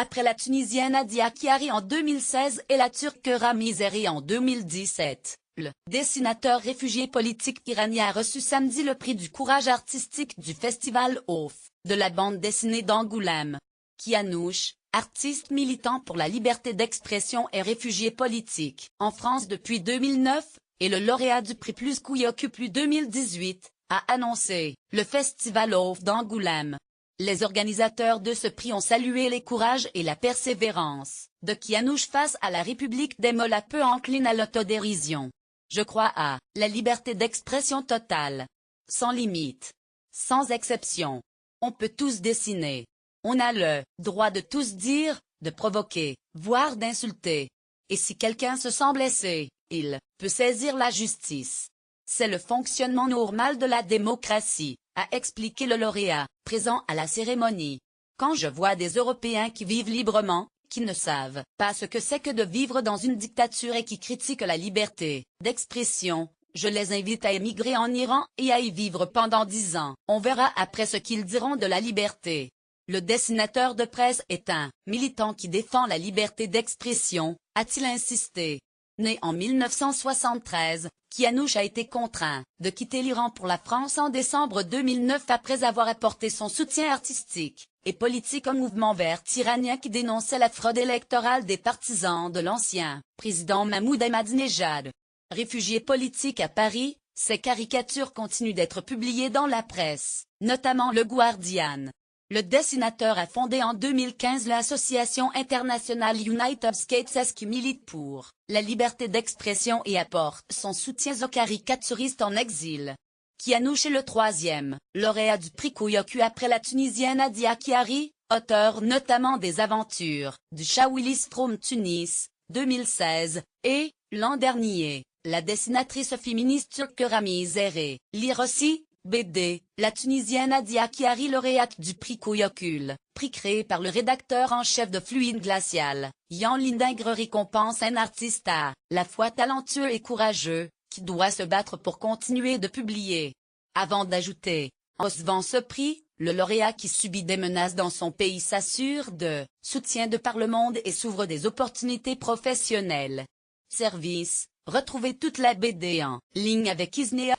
après la Tunisienne Adia Kiari en 2016 et la Turque Ramiz Eri en 2017. Le dessinateur réfugié politique iranien a reçu samedi le prix du courage artistique du festival OFF, de la bande dessinée d'Angoulême. Kianouch, artiste militant pour la liberté d'expression et réfugié politique, en France depuis 2009, et le lauréat du prix Plus Couillocu 2018, a annoncé le festival OFF d'Angoulême. Les organisateurs de ce prix ont salué les courages et la persévérance de Kianouch face à la République des Mollahs peu encline à l'autodérision. Je crois à la liberté d'expression totale, sans limite, sans exception. On peut tous dessiner. On a le droit de tous dire, de provoquer, voire d'insulter. Et si quelqu'un se sent blessé, il peut saisir la justice. C'est le fonctionnement normal de la démocratie, a expliqué le lauréat, présent à la cérémonie. Quand je vois des Européens qui vivent librement, qui ne savent pas ce que c'est que de vivre dans une dictature et qui critiquent la liberté d'expression, je les invite à émigrer en Iran et à y vivre pendant 10 ans. On verra après ce qu'ils diront de la liberté. Le dessinateur de presse est un militant qui défend la liberté d'expression, a-t-il insisté. Né en 1973, Kianouch a été contraint de quitter l'Iran pour la France en décembre 2009 après avoir apporté son soutien artistique et politique au mouvement vert iranien qui dénonçait la fraude électorale des partisans de l'ancien président Mahmoud Ahmadinejad. Réfugié politique à Paris, ses caricatures continuent d'être publiées dans la presse, notamment Le Guardian. Le dessinateur a fondé en 2015 l'association internationale United Skates qui milite pour la liberté d'expression et apporte son soutien aux caricaturistes en exil. Kianouch est le 3e lauréat du prix Couillocu après la Tunisienne Adia Kiari, auteur notamment des aventures du Shah Willis from Tunis, 2016, et, l'an dernier, la dessinatrice féministe turque Ramiz Eri. Lire aussi, BD, la Tunisienne Adia Kiari lauréate du prix Couillocu, prix créé par le rédacteur en chef de Fluide Glacial. Yan Lindingre récompense un artiste à la fois talentueux et courageux, qui doit se battre pour continuer de publier. Avant d'ajouter, en recevant ce prix, le lauréat qui subit des menaces dans son pays s'assure de soutien de par le monde et s'ouvre des opportunités professionnelles. Service, retrouvez toute la BD en ligne avec Isnea.